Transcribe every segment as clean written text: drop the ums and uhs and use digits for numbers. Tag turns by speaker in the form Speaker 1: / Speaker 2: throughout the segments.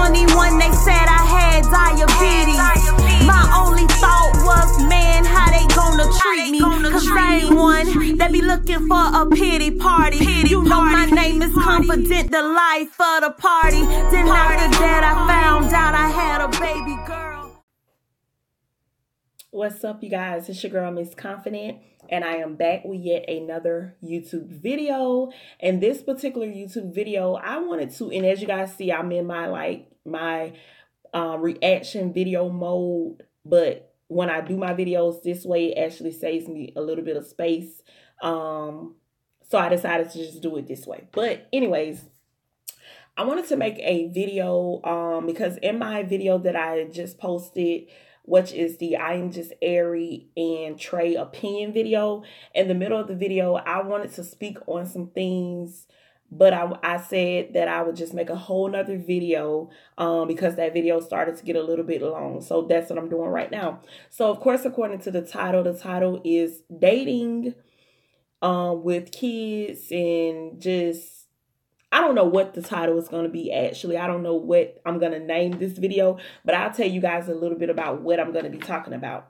Speaker 1: 21, they said I had diabetes. My only thought was, man, how they gonna treat me? Cause I ain't one that be looking for a pity party. You know my name is Confident, the life of the party. Then after that I found out I had a baby girl.
Speaker 2: What's up, you guys? It's your girl, Miss Confident, and I am back with yet another YouTube video. And this particular YouTube video, I wanted to, and as you guys see, I'm in my reaction video mode, but when I do my videos this way, it actually saves me a little bit of space. So I decided to just do it this way. But anyways, I wanted to make a video because in my video that I just posted, which is the Naija Airi and Trey opinion video, in the middle of the video, I wanted to speak on some things, but I said that I would just make a whole nother video because that video started to get a little bit long. So that's what I'm doing right now. So of course, according to the title is dating with kids, and just, I don't know what the title is going to be actually. I don't know what I'm going to name this video, but I'll tell you guys a little bit about what I'm going to be talking about.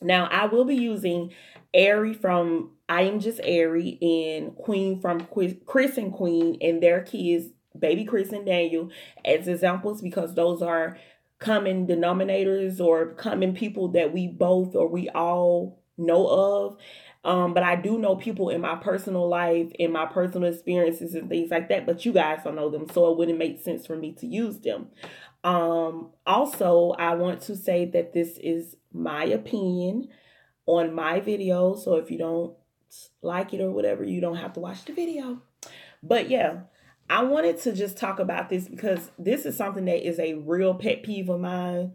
Speaker 2: Now, I will be using Airi from Naija Airi and Queen from Chris and Queen and their kids, baby Chris and Daniel, as examples, because those are common denominators or common people that we both or we all know of. But I do know people in my personal life, in my personal experiences and things like that, but you guys don't know them, so it wouldn't make sense for me to use them. Also, I want to say that this is my opinion on my video, so if you don't like it or whatever, you don't have to watch the video. But yeah, I wanted to just talk about this because this is something that is a real pet peeve of mine.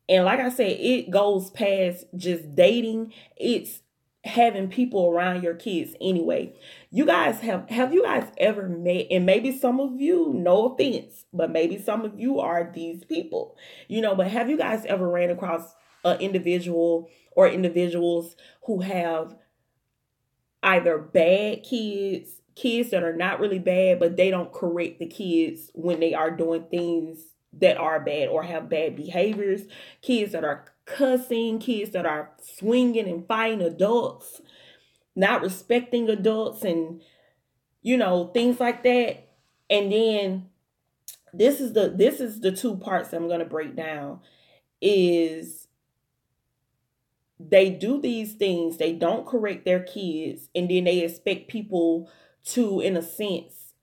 Speaker 2: And like I said, it goes past just dating. It's having people around your kids anyway. You guys have you guys ever met, and maybe some of you, no offense, but maybe some of you are these people, you know, but have you guys ever ran across an individual or individuals who have either bad kids that are not really bad, but they don't correct the kids when they are doing things that are bad or have bad behaviors, kids that are cussing, kids that are swinging and fighting adults, not respecting adults, and, you know, things like that. And then this is the two parts I'm going to break down. Is they do these things, they don't correct their kids, and then they expect people to, in a sense,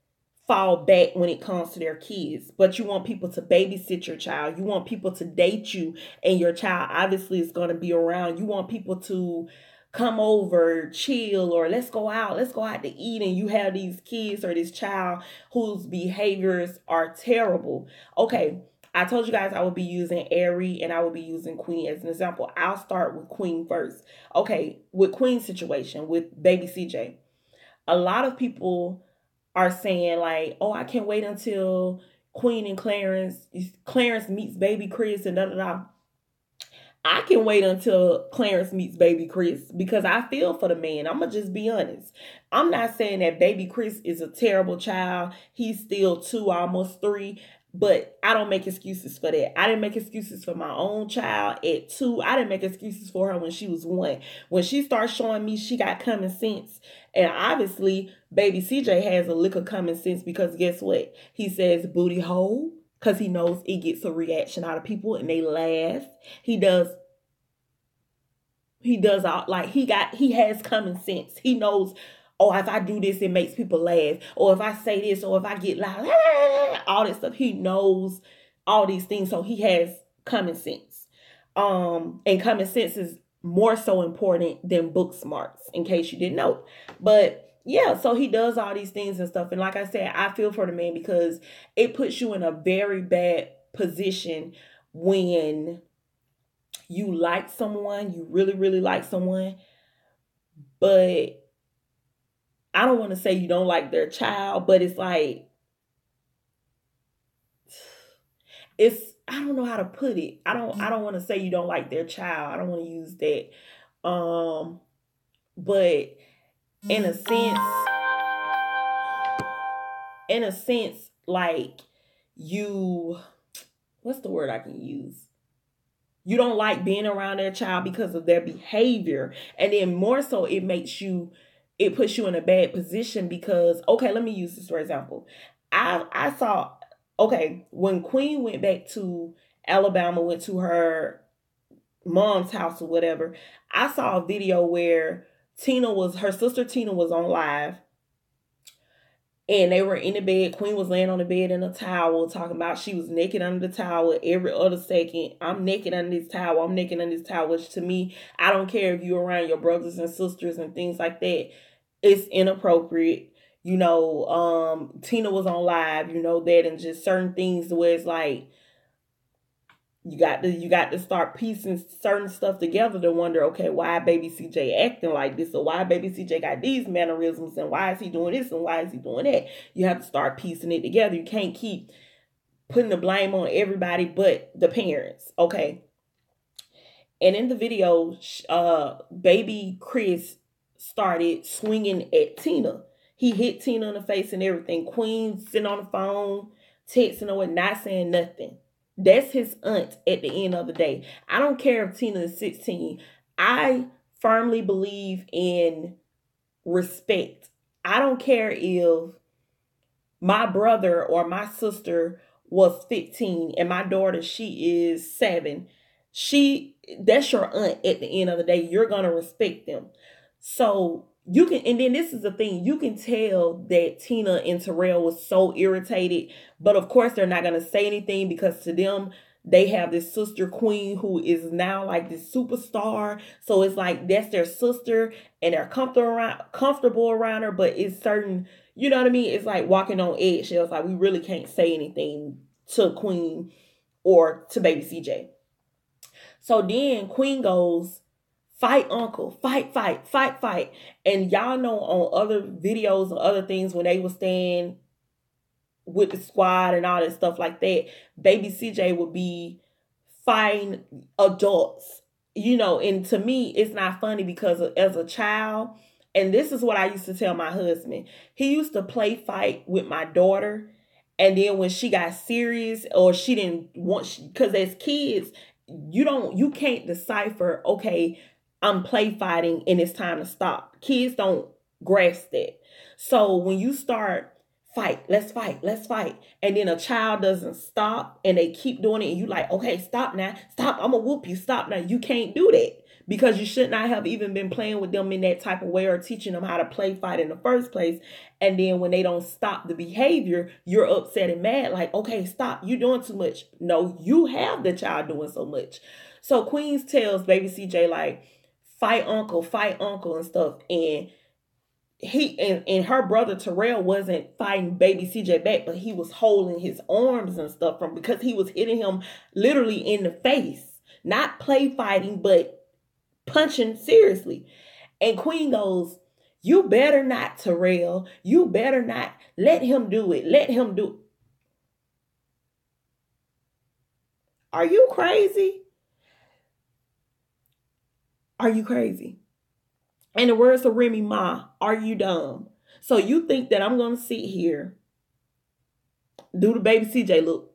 Speaker 2: fall back when it comes to their kids. But you want people to babysit your child. You want people to date you, and your child obviously is going to be around. You want people to come over, chill, or let's go out to eat, and you have these kids or this child whose behaviors are terrible. Okay, I told you guys I would be using Airi and I would be using Queen as an example. I'll start with Queen first. Okay, with Queen's situation with baby CJ, a lot of people are saying like, oh, I can't wait until Queen and Clarence meets baby Chris and da-da-da. I can wait until Clarence meets baby Chris because I feel for the man. I'm going to just be honest. I'm not saying that baby Chris is a terrible child. He's still 2, almost 3. But I don't make excuses for that. I didn't make excuses for my own child at 2. I didn't make excuses for her when she was 1. When she starts showing me she got common sense. And obviously, baby CJ has a lick of common sense because guess what? He says booty hole because he knows it gets a reaction out of people and they laugh. He all, like he has common sense. He knows, oh, if I do this, it makes people laugh. Or if I say this, or if I get loud, all that stuff. He knows all these things. So he has common sense. And common sense is more so important than book smarts, in case you didn't know. But yeah, so he does all these things and stuff. And like I said, I feel for the man because it puts you in a very bad position when you like someone, you really, really like someone, but I don't want to say you don't like their child, but it's like, I don't know how to put it. I don't want to say you don't like their child. I don't want to use that. But in a sense, like what's the word I can use? You don't like being around their child because of their behavior. And then more so, it puts you in a bad position because, okay, let me use this for example. I saw, okay, when Queen went back to Alabama, went to her mom's house or whatever, I saw a video where her sister Tina was on live. And they were in the bed. Queen was laying on the bed in a towel, talking about she was naked under the towel every other second. I'm naked under this towel. I'm naked under this towel. Which to me, I don't care if you're around your brothers and sisters and things like that. It's inappropriate. Tina was on live, that, and just certain things where it's like, you got to start piecing certain stuff together to wonder, okay, why baby CJ acting like this, or why baby CJ got these mannerisms, and why is he doing this, and why is he doing that? You have to start piecing it together. You can't keep putting the blame on everybody but the parents, okay? And in the video, baby Chris started swinging at Tina. He hit Tina in the face and everything. Queen sitting on the phone, texting her, not saying nothing. That's his aunt at the end of the day. I don't care if Tina is 16. I firmly believe in respect. I don't care if my brother or my sister was 15 and my daughter, she is 7. That's your aunt at the end of the day. You're going to respect them. So you can, and then this is the thing, you can tell that Tina and Terrell was so irritated, but of course they're not going to say anything because to them, they have this sister Queen who is now like this superstar. So it's like, that's their sister and they're comfortable around her, but it's certain, you know what I mean? It's like walking on eggshells. Like we really can't say anything to Queen or to baby CJ. So then Queen goes, fight uncle, fight. And y'all know on other videos and other things when they were staying with the squad and all that stuff like that, baby CJ would be fighting adults, and to me, it's not funny because as a child, and this is what I used to tell my husband, he used to play fight with my daughter. And then when she got serious or she didn't want, because as kids, you can't decipher, okay, I'm play fighting and it's time to stop. Kids don't grasp that. So when you start let's fight. And then a child doesn't stop and they keep doing it. And you like, okay, stop now. Stop. I'm going to whoop you. Stop now. You can't do that because you should not have even been playing with them in that type of way or teaching them how to play fight in the first place. And then when they don't stop the behavior, you're upset and mad. Like, okay, stop. You're doing too much. No, you have the child doing so much. So Queens tells baby CJ like, fight uncle and stuff. And and her brother Terrell wasn't fighting baby CJ back, but he was holding his arms and stuff because he was hitting him literally in the face. Not play fighting, but punching seriously. And Queen goes, you better not, Terrell. You better not. Let him do it. Let him do it. Are you crazy? Are you crazy? In the words of Remy Ma, are you dumb? So you think that I'm going to sit here, do the baby CJ look.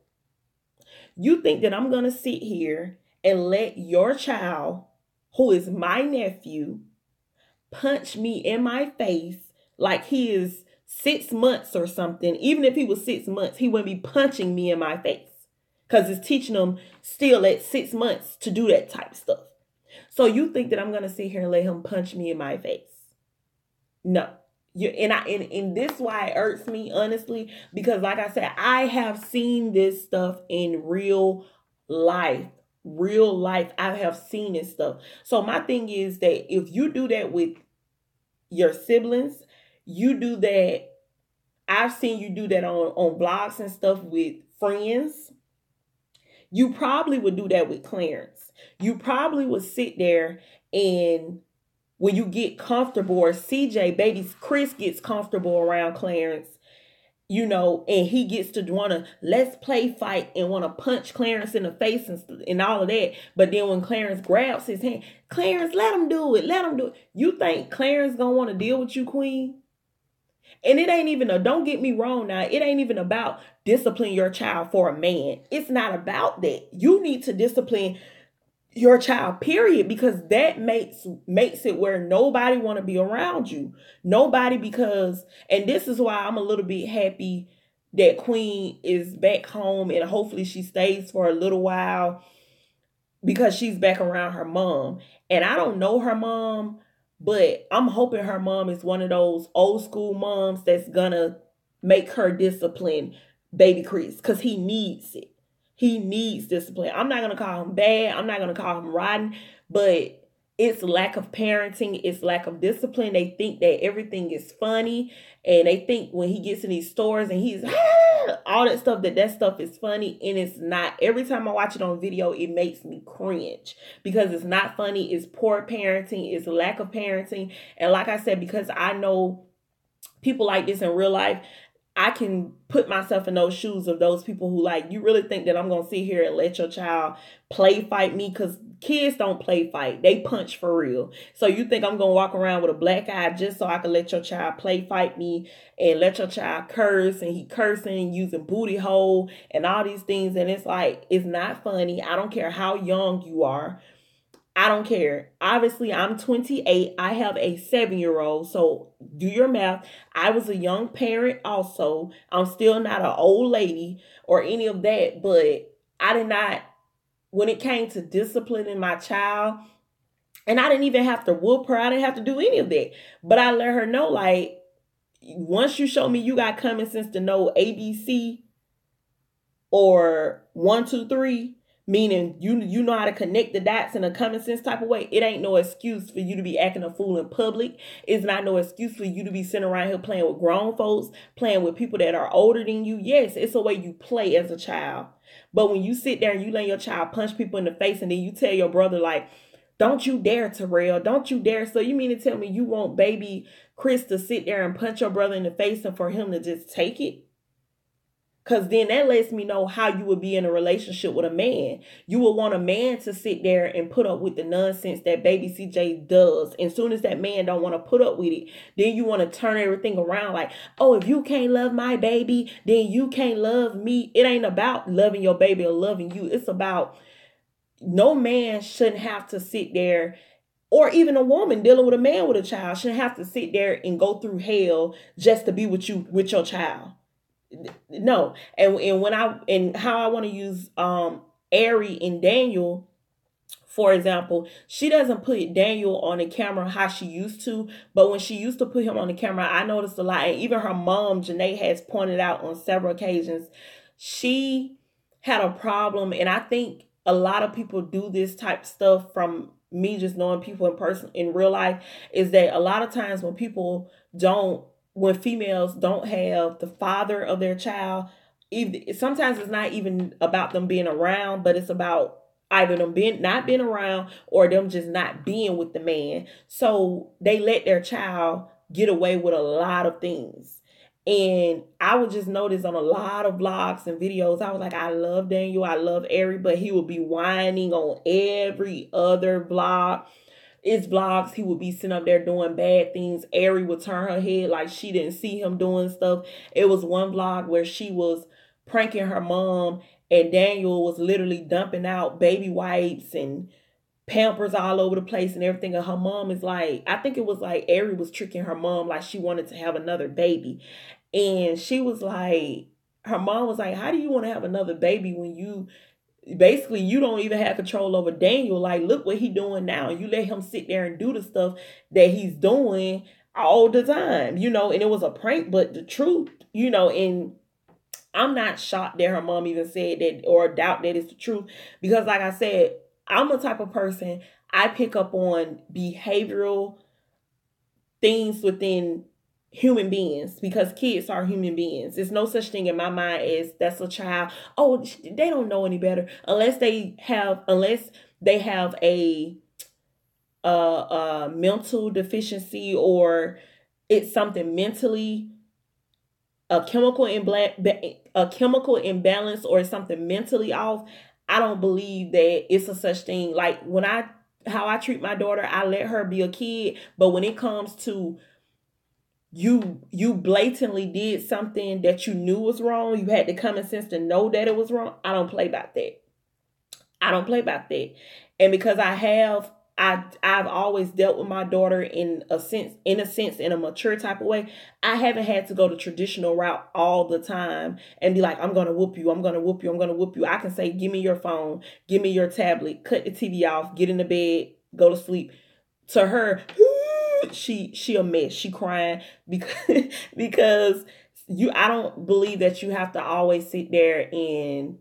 Speaker 2: You think that I'm going to sit here and let your child, who is my nephew, punch me in my face like he is 6 months or something. Even if he was 6 months, he wouldn't be punching me in my face because it's teaching them still at 6 months to do that type of stuff. So you think that I'm going to sit here and let him punch me in my face? No. And this is why it irks me, honestly, because like I said, I have seen this stuff in real life. I have seen this stuff. So my thing is that if you do that with your siblings, you do that. I've seen you do that on blogs and stuff with friends. You probably would do that with Clarence. You probably would sit there and when you get comfortable, or CJ, baby Chris gets comfortable around Clarence, and he gets to want to let's play fight and want to punch Clarence in the face and all of that. But then when Clarence grabs his hand, Clarence, let him do it. You think Clarence gonna want to deal with you, Queen? And it ain't even don't get me wrong now, it ain't even about discipline your child for a man. It's not about that. You need to discipline your child, period, because that makes it where nobody want to be around you. Nobody, because, and this is why I'm a little bit happy that Queen is back home, and hopefully she stays for a little while, because she's back around her mom. And I don't know her mom, but I'm hoping her mom is one of those old school moms that's gonna make her discipline baby Chris, because he needs it. He needs discipline. I'm not gonna call him bad. I'm not gonna call him rotten, but it's lack of parenting. It's lack of discipline. They think that everything is funny, and they think when he gets in these stores and he's all that stuff, that stuff is funny, and it's not. Every time I watch it on video, it makes me cringe, because it's not funny. It's poor parenting. It's lack of parenting. And like I said, because I know people like this in real life, I can put myself in those shoes of those people who, like, you really think that I'm going to sit here and let your child play fight me? Because kids don't play fight. They punch for real. So you think I'm going to walk around with a black eye just so I can let your child play fight me and let your child curse, and he cursing and using booty hole and all these things. And it's like, it's not funny. I don't care how young you are. I don't care. Obviously, I'm 28. I have a 7-year-old. So do your math. I was a young parent also. I'm still not an old lady or any of that. But I did not, when it came to disciplining my child, and I didn't even have to whoop her. I didn't have to do any of that. But I let her know, like, once you show me you got common sense to know ABC or 1, 2, 3, meaning you know how to connect the dots in a common sense type of way, it ain't no excuse for you to be acting a fool in public. It's not no excuse for you to be sitting around here playing with grown folks, playing with people that are older than you. Yes, it's a way you play as a child. But when you sit there and you let your child punch people in the face, and then you tell your brother, like, don't you dare, Terrell, don't you dare. So you mean to tell me you want baby Chris to sit there and punch your brother in the face and for him to just take it? Because then that lets me know how you would be in a relationship with a man. You would want a man to sit there and put up with the nonsense that baby CJ does. And as soon as that man don't want to put up with it, then you want to turn everything around like, oh, if you can't love my baby, then you can't love me. It ain't about loving your baby or loving you. It's about, no man shouldn't have to sit there, or even a woman dealing with a man with a child shouldn't have to sit there and go through hell just to be with your child. No. And how I want to use Airi and Daniel, for example, she doesn't put Daniel on the camera how she used to, but when she used to put him on the camera, I noticed a lot. And even her mom, Janae, has pointed out on several occasions, she had a problem. And I think a lot of people do this type of stuff, from me just knowing people in person, in real life, is that a lot of times when females don't have the father of their child, sometimes it's not even about them being around, but it's about either them not being around, or them just not being with the man. So they let their child get away with a lot of things. And I would just notice on a lot of vlogs and videos, I was like, I love Daniel, I love Airi, but he would be whining on every other vlog. His vlogs, he would be sitting up there doing bad things. Airi would turn her head like she didn't see him doing stuff. It was one vlog where she was pranking her mom, and Daniel was literally dumping out baby wipes and Pampers all over the place and everything. And her mom is like, I think it was like Airi was tricking her mom like she wanted to have another baby. And she was like, her mom was like, how do you want to have another baby when you don't even have control over Daniel? Like, look what he doing now. You let him sit there and do the stuff that he's doing all the time, and it was a prank, but the truth, and I'm not shocked that her mom even said that, or doubt that it's the truth, because like I said, I'm the type of person, I pick up on behavioral things within human beings, because kids are human beings. There's no such thing in my mind as that's a child. Oh, they don't know any better, unless they have a mental deficiency, or it's something mentally, a chemical imbalance, or something mentally off. I don't believe that it's a such thing. Like, how I treat my daughter, I let her be a kid, but when it comes to you blatantly did something that you knew was wrong. You had the common sense to know that it was wrong. I don't play about that. I don't play about that. And because I've always dealt with my daughter in a sense, in a mature type of way. I haven't had to go the traditional route all the time and be like, I'm gonna whoop you, I'm gonna whoop you, I'm gonna whoop you. I can say, give me your phone, give me your tablet, cut the TV off, get in the bed, go to sleep. To her, she a mess. She crying because I don't believe that you have to always sit there and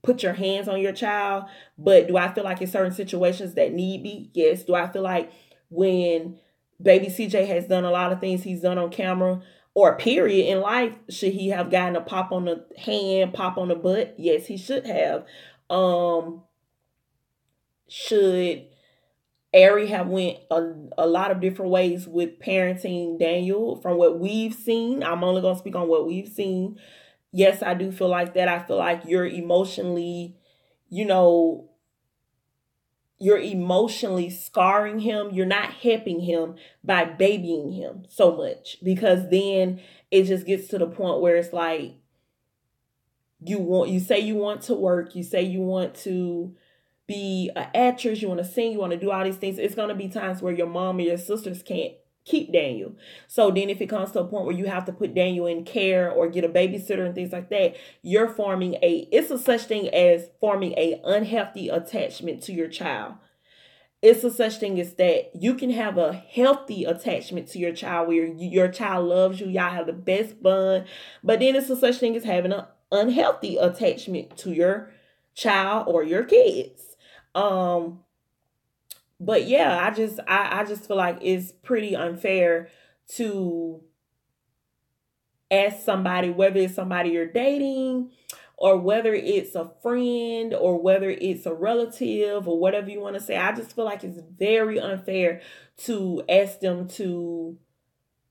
Speaker 2: put your hands on your child. But do I feel like in certain situations that need be? Yes. Do I feel like when baby CJ has done a lot of things he's done on camera or period in life, should he have gotten a pop on the hand, pop on the butt? Yes, he should have. Should Airi have went a lot of different ways with parenting Daniel from what we've seen? I'm only going to speak on what we've seen. Yes, I do feel like that. I feel like you're emotionally scarring him. You're not helping him by babying him so much, because then it just gets to the point where it's like you say you want to work, you say you want to be an actress, you want to sing, you want to do all these things. It's going to be times where your mom or your sisters can't keep Daniel. So then if it comes to a point where you have to put Daniel in care or get a babysitter and things like that, it's a such thing as forming a unhealthy attachment to your child. It's a such thing as that you can have a healthy attachment to your child where your child loves you, y'all have the best bond, but then it's a such thing as having an unhealthy attachment to your child or your kids. But yeah, I just feel like it's pretty unfair to ask somebody, whether it's somebody you're dating or whether it's a friend or whether it's a relative or whatever you want to say. I just feel like it's very unfair to ask them to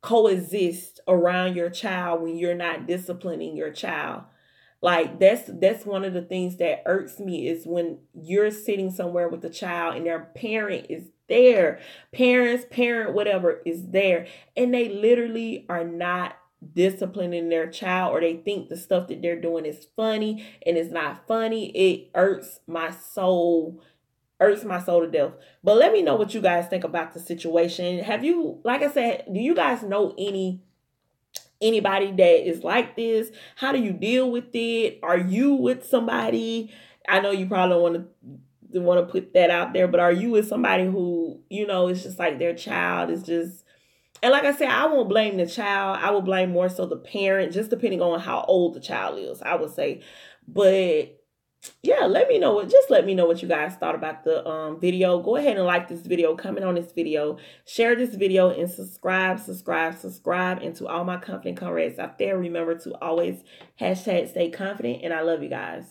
Speaker 2: coexist around your child when you're not disciplining your child. Like that's one of the things that irks me, is when you're sitting somewhere with a child and their parent is there, parent, whatever is there, and they literally are not disciplining their child, or they think the stuff that they're doing is funny and it's not funny. It irks my soul to death. But let me know what you guys think about the situation. Have you, like I said, do you guys know anybody that is like this? How do you deal with it? Are you with somebody? I know you probably don't want to put that out there, but are you with somebody who, it's just like their child is just, and like I said, I won't blame the child. I will blame more so the parent, just depending on how old the child is, I would say. But yeah, let me know what you guys thought about the video. Go ahead and like this video, comment on this video, share this video, and subscribe. And to all my confident comrades out there, remember to always #stay confident, and I love you guys.